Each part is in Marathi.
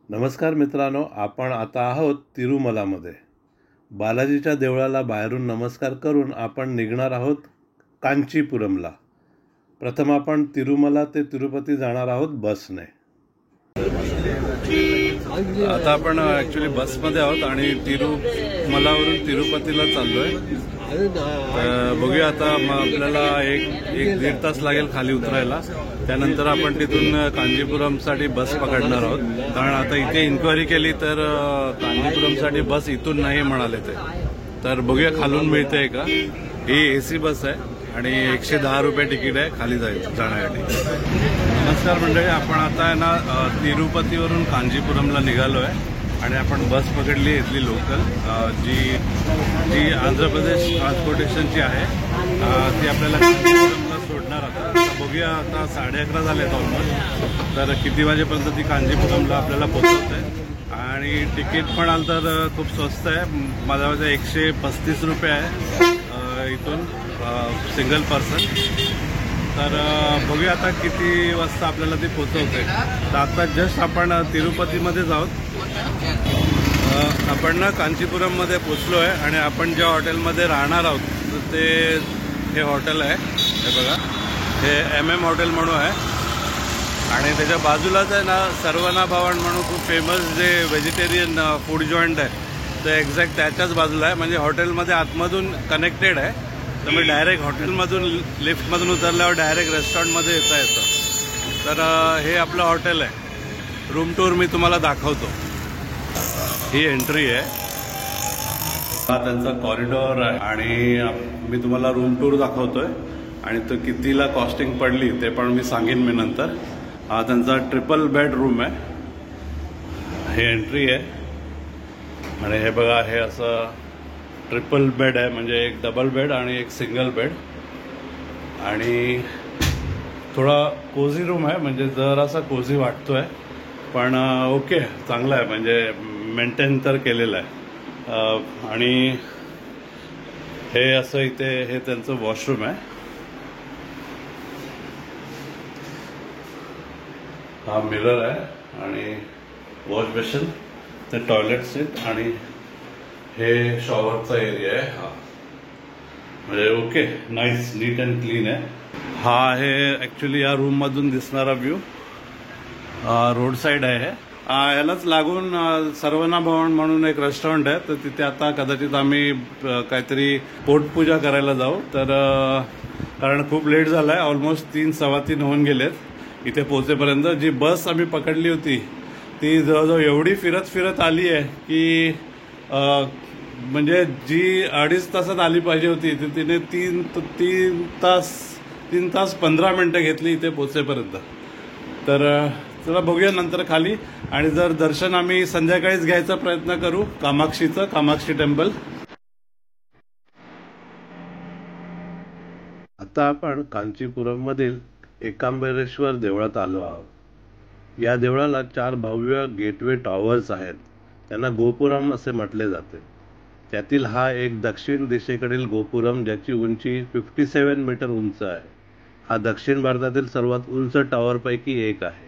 नमस्कार मित्रांनो, आपण आता आहोत तिरुमलामध्ये. बालाजीच्या देवळाला बाहेरून नमस्कार करून आपण निघणार आहोत कांचीपुरमला. प्रथम आपण तिरुमला ते तिरुपती जाणार आहोत बसने. आता आपण ॲक्च्युली बसमध्ये आहोत आणि तिरुमलावरून तिरुपतीला चाललोय. बघूया आता आपल्याला एक दीड तास लागेल खाली उतरायला. त्यानंतर आपण तिथून कांचीपुरमसाठी बस पकडणार आहोत. कारण आता इथे इन्क्वायरी केली तर कांचीपुरमसाठी बस इथून नाही म्हणाले ते. तर बघूया खालून मिळते का. ही AC बस आहे आणि 110 रुपये तिकीट आहे खाली जाण्यासाठी. नमस्कार मंडळी, आपण आता आहे ना तिरुपतीवरून कांचीपुरमला निघालो आहे आणि आपण बस पकडली इथली लोकल जी आंध्र प्रदेश ट्रान्सपोर्टेशनची आहे. ती आपल्याला कांचीपुरमला सोडणार. आता बघूया, आता 11:30 झालेत ऑलमोस्ट. तर किती वाजेपर्यंत ती कांचीपुरमला आपल्याला पोहोचवते. आणि तिकीट पण आलं तर खूप स्वस्त आहे. माझ्या 135 रुपये आहे इथून सिंगल पर्सन. तर बघूया आता किती वाजता आपल्याला ती पोहोचवते. तर आता जस्ट आपण तिरुपतीमध्येच आहोत. आपण ना कांचीपुरममध्ये पोचलो आहे आणि आपण ज्या हॉटेलमध्ये राहणार आहोत ते हे हॉटेल आहे. हे बघा, हे MM हॉटेल म्हणून आहे. आणि त्याच्या बाजूलाच आहे ना सर्वना भवन म्हणून खूप फेमस जे व्हेजिटेरियन फूड जॉईंट आहे ते एक्झॅक्ट त्याच्याच बाजूला आहे. म्हणजे हॉटेलमध्ये आतमधून कनेक्टेड आहे. तर मी डायरेक्ट हॉटेलमधून लिफ्टमधून उतरल्यावर डायरेक्ट रेस्टॉरंटमध्ये येता येतं. तर हे आपलं हॉटेल आहे. रूम टूर मी तुम्हाला दाखवतो. ही एंट्री आहे, हा त्यांचा कॉरिडॉर आहे आणि मी तुम्हाला रूम टूर दाखवतोय. आणि तो कितीला कॉस्टिंग पडली ते पण मी सांगेन मी नंतर. हा त्यांचा ट्रिपल बेड रूम आहे. हे एंट्री आहे आणि हे बघा, हे असं ट्रिपल बेड आहे. म्हणजे एक डबल बेड आणि एक सिंगल बेड. आणि थोडा कोझी रूम आहे, म्हणजे जरासा कोझी वाटतोय. पण ओके, चांगला आहे, म्हणजे मेंटेन तर केलेलं आहे. आणि हे असं इथे हे त्यांचं वॉशरूम आहे. हा मिरर आहे आणि वॉश बेसिन, ते टॉयलेट सीट आणि हे शॉवरचा एरिया आहे. हा म्हणजे okay, nice, neat and clean आहे. हा आहे ॲक्च्युली या रूममधून दिसणारा व्ह्यू. रोड साईड आहे. यालाच लागून सर्वना भवन म्हणून एक रेस्टॉरंट आहे. तर तिथे आता कदाचित आम्ही काहीतरी पोटपूजा करायला जाऊ. तर कारण खूप लेट झाला आहे, ऑलमोस्ट 3-3:15 होऊन गेलेत इथे पोहोचेपर्यंत. जी बस आम्ही पकडली होती ती जवळजवळ एवढी फिरत आली आहे की म्हणजे जी 2.5 तासात आली पाहिजे होती ती तिने 3 तास 15 मिनटं घेतली इथे पोहोचेपर्यंत. तर चला बघूया नंतर खाली. आणि जर दर्शन आम्ही संध्याकाळीच घ्यायचा प्रयत्न करू कामाक्षी टेम्पल. आता आपण कांचीपुरम मधील एकांबरेश्वर देवळात आलो आहोत. या देवळाला 4 भव्य गेटवे टॉवर्स आहेत. त्यांना गोपुरम असे म्हटले जाते. त्यातील हा एक दक्षिण दिशेकडील गोपुरम, ज्याची उंची 57 मीटर उंच आहे. हा दक्षिण भारतातील सर्वात उंच टॉवरपैकी एक आहे.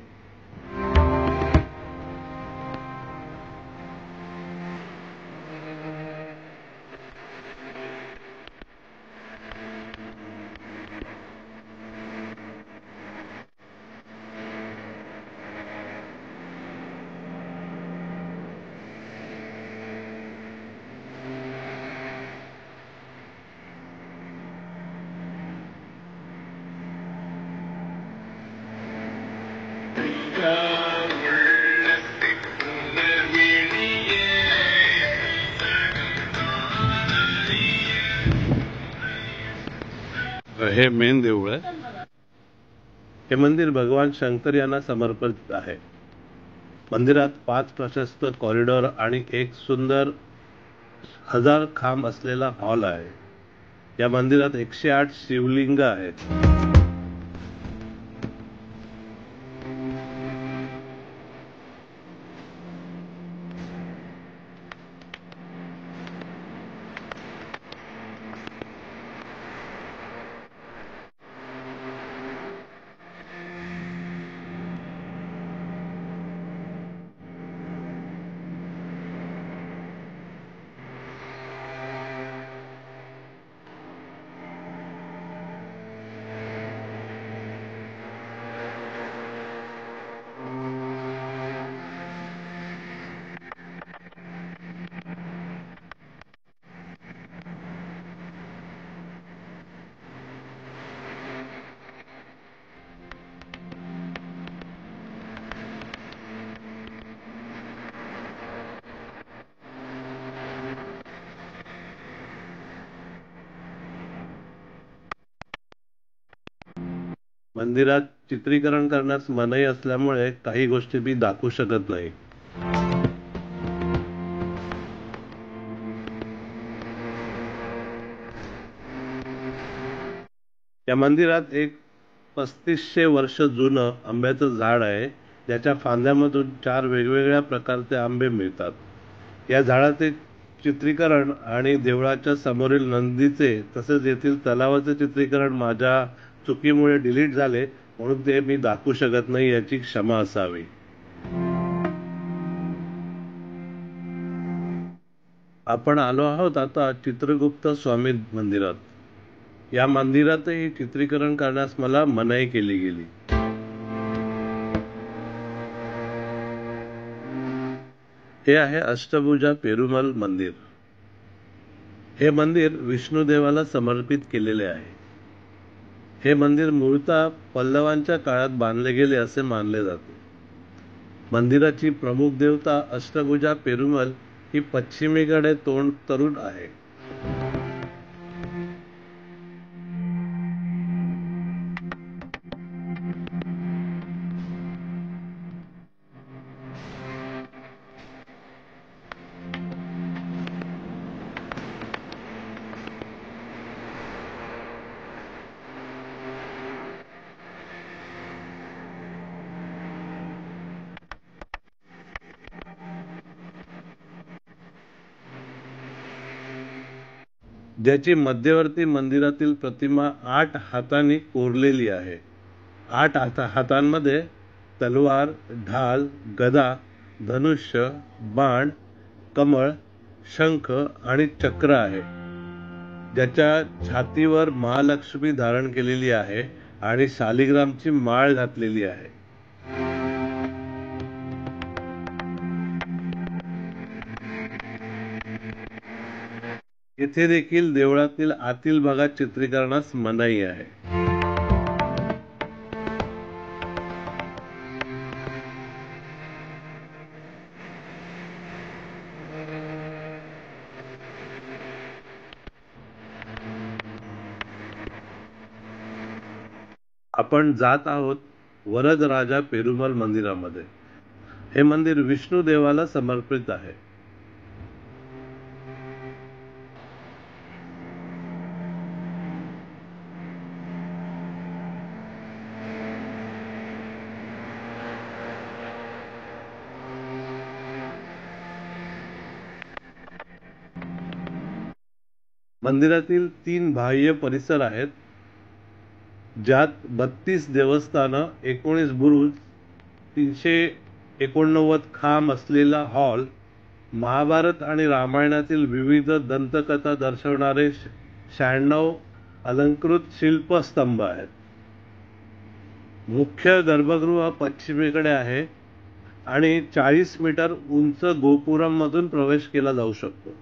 हे मेन देऊळ आहे. हे मंदिर भगवान शंकर यांना समर्पित आहे. मंदिरात 5 प्रशस्त कॉरिडॉर आणि एक सुंदर 1000 खांब असलेला हॉल आहे. या मंदिरात 108 शिवलिंग आहेत. मंदिरात चित्रीकरण करण्यास मनाई असल्यामुळे काही गोष्टी मी दाखवू शकत नाही. या मंदिरात एक 3500 वर्ष जुनं आंब्याचं झाड आहे, ज्याच्या फांद्यामधून 4 वेगवेगळ्या प्रकारचे आंबे मिळतात. या झाडाचे चित्रीकरण आणि देवळाच्या समोरील नंदीचे तसेच येथील तलावाचे चित्रीकरण माझ्या चुकीमुळे डिलीट झाले, म्हणून ते मी दाखवू शकत नाही, याची क्षमा असावी. आपण आलो आहोत आता चित्रगुप्त स्वामी मंदिरात. या मंदिरातही चित्रीकरण करण्यास मला मनाई केली गेली. हे आहे अष्टभुजा पेरुमल मंदिर. हे मंदिर विष्णुदेवाला समर्पित केलेले आहे. हे मंदिर मूळतः पल्लवांच्या काळात बांधले गेले असे मानले जाते. मंदिराची प्रमुख देवता अष्टभुजा पेरुमल ही पश्चिमेकडे तोंड करून आहे. ज्याची मध्यवर्ती मंदिरातील प्रतिमा 8 हातांनी कोरलेली आहे. 8 हातांमध्ये तलवार, ढाल, गदा, धनुष्य, बाण, कमळ, शंख आणि चक्र आहे. ज्याच्या छातीवर महालक्ष्मी धारण केलेली आहे आणि शालिग्रामची माळ घातलेली आहे. येथे देखील देवळातील आतील भागात चित्रीकरणास मनाई आहे. आपण जात आहोत वरदराजा पेरुमल मंदिरामध्ये. हे मंदिर विष्णू देवाला समर्पित आहे. मंदिरातील 3 बाह्य परिसर आहेत, ज्यात 32 देवस्थानं, 19 बुरुज, 389 खांब असलेला हॉल, महाभारत आणि रामायणातील विविध दंतकथा दर्शवणारे 96 अलंकृत शिल्पस्तंभ आहेत. मुख्य गर्भगृह पश्चिमेकडे आहे आणि 40 मीटर उंच गोपुरांमधून प्रवेश केला जाऊ शकतो.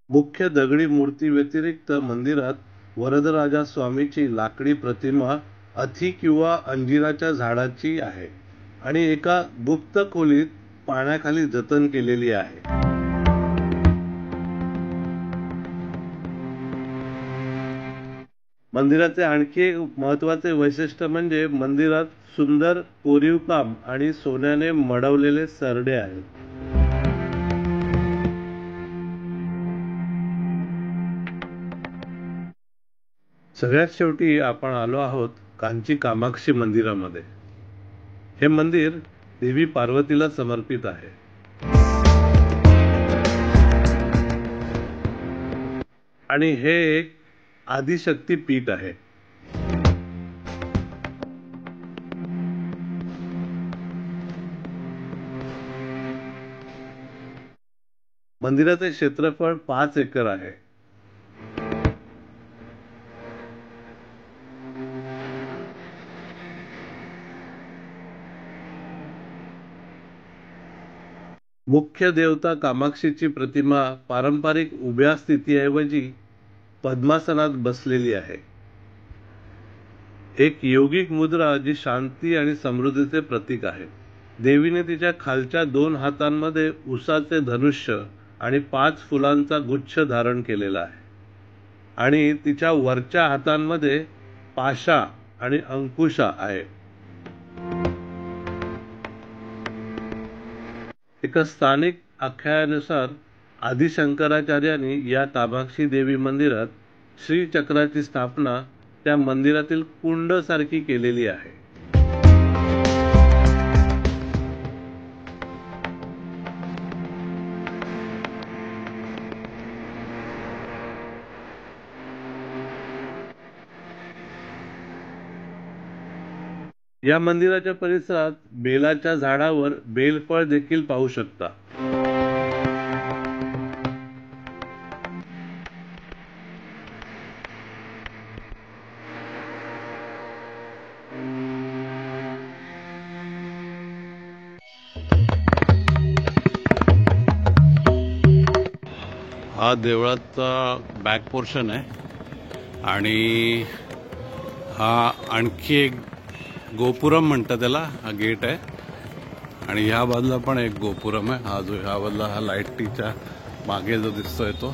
मुख्य दगडी मूर्ती व्यतिरिक्त मंदिरात वरदराजा स्वामीची लाकडी प्रतिमा अथी किंवा अंजिराच्या झाडाची आहे आणि एका गुप्त खोलीत पाण्याखाली जतन केलेली आहे. मंदिराचे आणखी एक महत्त्वाचे वैशिष्ट्य म्हणजे मंदिरात सुंदर कोरीव काम आणि सोन्याने मढवलेले सरडे आहेत. सगळ्यात शेवटी आपण आलो आहोत कांची कामाक्षी मंदिरामध्ये. हे मंदिर देवी पार्वतीला समर्पित आहे. आणि हे एक आदिशक्ती पीठ आहे. मंदिराचे क्षेत्रफळ 5 एकर आहे. मुख्य देवता कामाक्षीची प्रतिमा पारंपरिक उभ्या स्थितीऐवजी पद्मासनात बसलेली आहे. एक योगिक मुद्रा जी शांती आणि समृद्धीचे प्रतीक आहे। देवीने तिच्या खालच्या 2 हातांमध्ये उसाचे धनुष्य आणि 5 फुलांचा गुच्छ धारण केलेला आहे आणि तिच्या वरच्या हातांमध्ये पाशा आणि अंकुशा आहे। एका स्थानिक आख्यानुसार आदि शंकराचार्यांनी या कामाक्षी देवी मंदिरात श्रीचक्राची स्थापना त्या मंदिरातील कुंड सारखी केलेली आहे। या मंदिराच्या परिसरात बेलाच्या झाडावर बेलफळ देखील पाहू शकता। हा देवळाचा बॅक पोर्शन आहे आणि हा आणखी एक गोपुरम म्हणतात त्याला, हा गेट आहे आणि ह्या बाजूला पण एक गोपुरम आहे। हा जो ह्या बाजूला हा लाईटीच्या मागे जो दिसतोय तो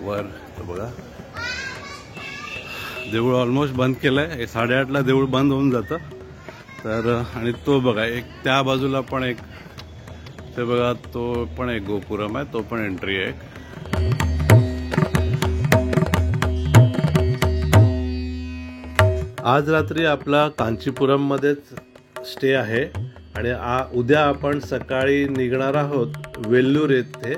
वर, तो बघा देऊळ ऑलमोस्ट बंद केलंय। 8:30ला देऊळ बंद होऊन जातं तर, आणि तो बघा एक त्या बाजूला पण एक, ते बघा तो पण एक गोपुरम आहे, तो पण एंट्री आहे। आज रात्री आपला कांचीपुरम मध्येच स्टे आहे आणि उद्या आपण सकाळी निघणार आहोत वेल्लूर येथे,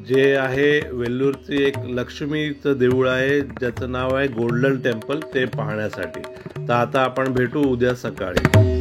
जे आहे वेल्लूरची एक लक्ष्मीचं देऊळ आहे ज्याचं नाव आहे गोल्डन टेम्पल, ते पाहण्यासाठी। तर आता आपण भेटू उद्या सकाळी।